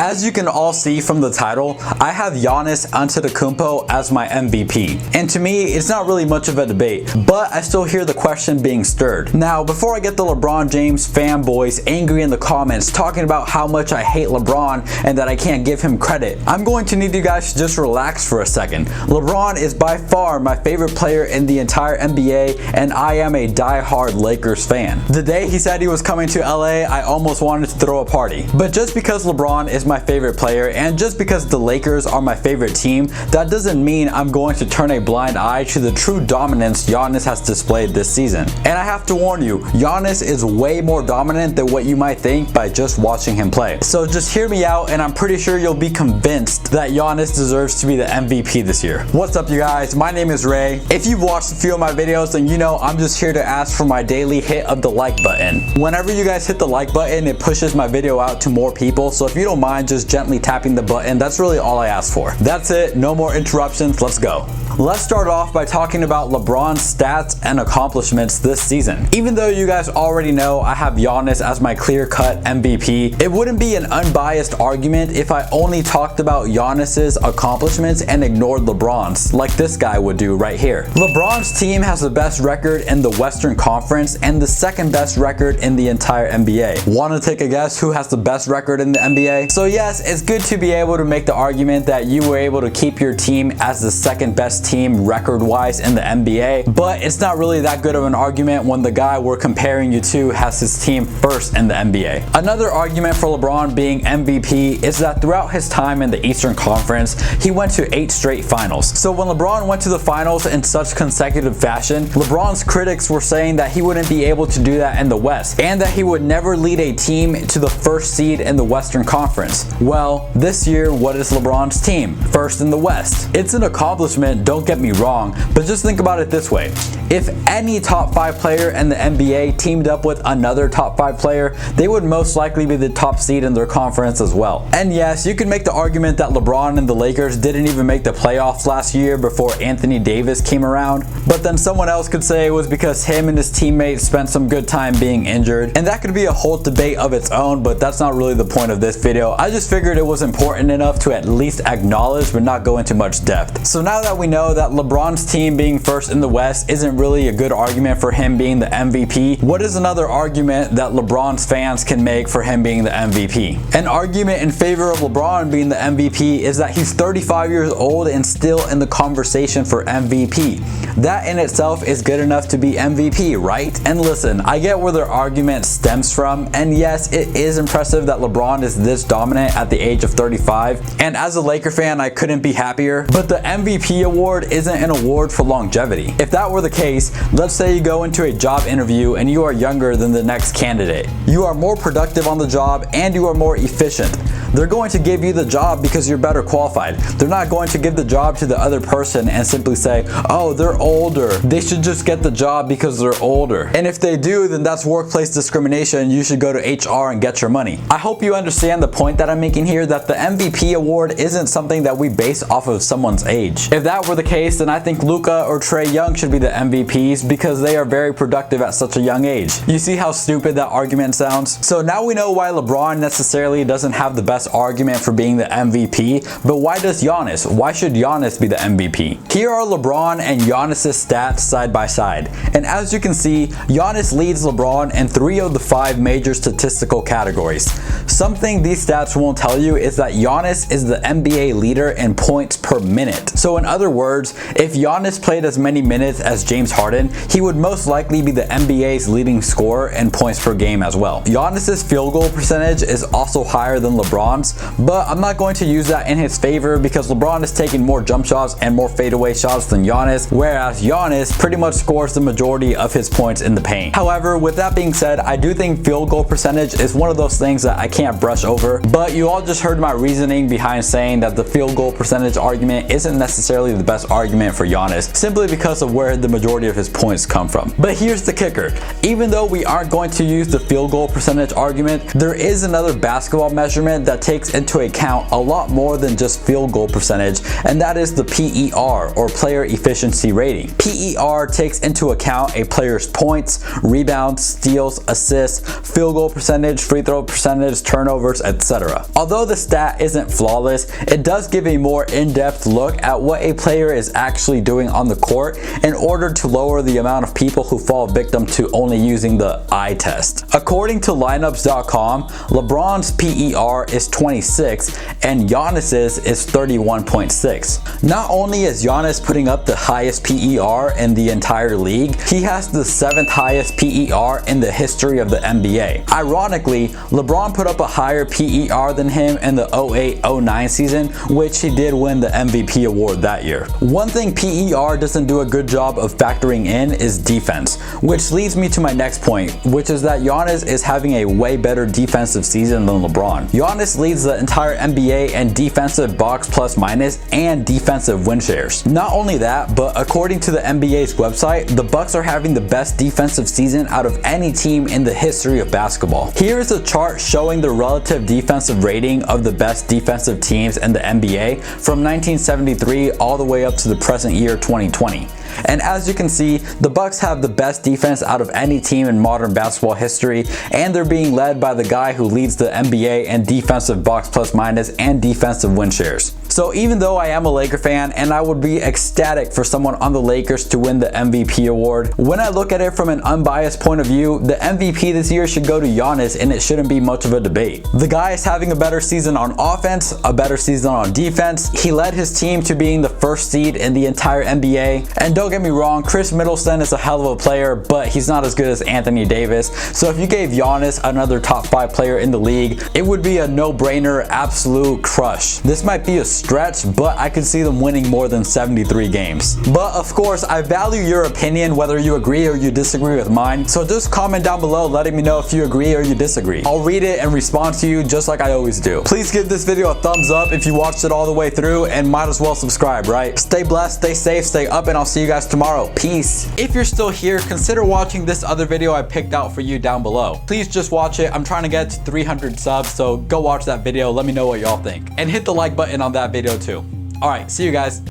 As you can all see from the title, I have Giannis Antetokounmpo as my MVP. And to me, it's not really much of a debate, but I still hear the question being stirred. Now, before I get the LeBron James fanboys angry in the comments talking about how much I hate LeBron and that I can't give him credit, I'm going to need you guys to just relax for a second. LeBron is by far my favorite player in the entire NBA, and I am a die-hard Lakers fan. The day he said he was coming to LA, I almost wanted to throw a party. But just because LeBron is my favorite player and just because the Lakers are my favorite team, that doesn't mean I'm going to turn a blind eye to the true dominance Giannis has displayed this season. And I have to warn you, Giannis is way more dominant than what you might think by just watching him play. So just hear me out, and I'm pretty sure you'll be convinced that Giannis deserves to be the MVP this year. What's up, you guys? My name is Ray. If you've watched a few of my videos, then you know I'm just here to ask for my daily hit of the like button. Whenever you guys hit the like button, it pushes my video out to more people, so if you don't mind just gently tapping the button, that's really all I ask for. That's it, no more interruptions, let's go. Let's start off by talking about LeBron's stats and accomplishments this season. Even though you guys already know I have Giannis as my clear-cut MVP, it wouldn't be an unbiased argument if I only talked about Giannis's accomplishments and ignored LeBron's, like this guy would do right here. LeBron's team has the best record in the Western Conference and the second best record in the entire NBA. Want to take a guess who has the best record in the NBA? So yes, it's good to be able to make the argument that you were able to keep your team as the second best team record-wise in the NBA, but it's not really that good of an argument when the guy we're comparing you to has his team first in the NBA. Another argument for LeBron being MVP is that throughout his time in the Eastern Conference, he went to 8 straight finals. So when LeBron went to the finals in such consecutive fashion, LeBron's critics were saying that he wouldn't be able to do that in the West, and that he would never lead a team to the first seed in the Western Conference. Well, this year, what is LeBron's team? First in the West. It's an accomplishment, don't get me wrong, but just think about it this way. If any top 5 player in the NBA teamed up with another top 5 player, they would most likely be the top seed in their conference as well. And yes, you can make the argument that LeBron and the Lakers didn't even make the playoffs last year before Anthony Davis came around, but then someone else could say it was because him and his teammates spent some good time being injured, and that could be a whole debate of its own, but that's not really the point of this video. I just figured it was important enough to at least acknowledge but not go into much depth. So now that we know that LeBron's team being first in the West isn't really a good argument for him being the MVP, what is another argument that LeBron's fans can make for him being the MVP? An argument in favor of LeBron being the MVP is that he's 35 years old and still in the conversation for MVP. That in itself is good enough to be MVP, right? And listen, I get where their argument stems from, and yes, it is impressive that LeBron is this dominant at the age of 35, and as a Laker fan, I couldn't be happier, but the MVP award isn't an award for longevity. If that were the case, let's say you go into a job interview and you are younger than the next candidate. You are more productive on the job and you are more efficient. They're going to give you the job because you're better qualified. They're not going to give the job to the other person and simply say, oh, they're older, they should just get the job because they're older. And if they do, then that's workplace discrimination. You should go to HR and get your money. I hope you understand the point that I'm making here, that the MVP award isn't something that we base off of someone's age. If that were the case, then I think Luka or Trae Young should be the MVPs because they are very productive at such a young age. You see how stupid that argument sounds? So now we know why LeBron necessarily doesn't have the best argument for being the MVP, but why does Giannis? Why should Giannis be the MVP? Here are LeBron and Giannis's stats side by side, and as you can see, Giannis leads LeBron in 3 of the 5 major statistical categories. Something these stats won't tell you is that Giannis is the NBA leader in points per minute. So in other words, if Giannis played as many minutes as James Harden, he would most likely be the NBA's leading scorer in points per game as well. Giannis's field goal percentage is also higher than LeBron's, but I'm not going to use that in his favor because LeBron is taking more jump shots and more fadeaway shots than Giannis, whereas Giannis pretty much scores the majority of his points in the paint. However, with that being said, I do think field goal percentage is one of those things that I can't brush over, but you all just heard my reasoning behind saying that the field goal percentage argument isn't necessarily the best argument for Giannis, simply because of where the majority of his points come from. But here's the kicker. Even though we aren't going to use the field goal percentage argument, there is another basketball measurement that takes into account a lot more than just field goal percentage, and that is the PER, or player efficiency rating. PER takes into account a player's points, rebounds, steals, assists, field goal percentage, free throw percentage, turnovers, etc. etc. Although the stat isn't flawless, it does give a more in-depth look at what a player is actually doing on the court in order to lower the amount of people who fall victim to only using the eye test. According to lineups.com, LeBron's PER is 26 and Giannis's is 31.6. Not only is Giannis putting up the highest PER in the entire league, he has the 7th highest PER in the history of the NBA. Ironically, LeBron put up a higher PER than him in the 08-09 season, which he did win the MVP award that year. One thing PER doesn't do a good job of factoring in is defense, which leads me to my next point, which is that Giannis is having a way better defensive season than LeBron. Giannis leads the entire NBA in defensive box plus minus and defensive win shares. Not only that, but according to the NBA's website, the Bucks are having the best defensive season out of any team in the history of basketball. Here is a chart showing the relative defensive rating of the best defensive teams in the NBA from 1973 all the way up to the present year 2020. And as you can see, the Bucks have the best defense out of any team in modern basketball history, and they're being led by the guy who leads the NBA in defensive box plus minus and defensive win shares. So even though I am a Laker fan and I would be ecstatic for someone on the Lakers to win the MVP award, when I look at it from an unbiased point of view, the MVP this year should go to Giannis and it shouldn't be much of a debate. The guy is having a better season on offense, a better season on defense. He led his team to being the first seed in the entire NBA. And don't get me wrong, Chris Middleton is a hell of a player, but he's not as good as Anthony Davis. So if you gave Giannis another top 5 player in the league, it would be a no-brainer, absolute crush. This might be a stretch, but I could see them winning more than 73 games. But of course, I value your opinion, whether you agree or you disagree with mine. So just comment down below letting me know if you agree or you disagree. I'll read it and respond to you just like I always do. Please give this video a thumbs up if you watched it all the way through, and might as well subscribe, right? Stay blessed, stay safe, stay up, and I'll see you guys tomorrow. Peace. If you're still here, consider watching this other video I picked out for you down below. Please just watch it. I'm trying to get to 300 subs, so go watch that video. Let me know what y'all think. And hit the like button on that video too. All right, see you guys.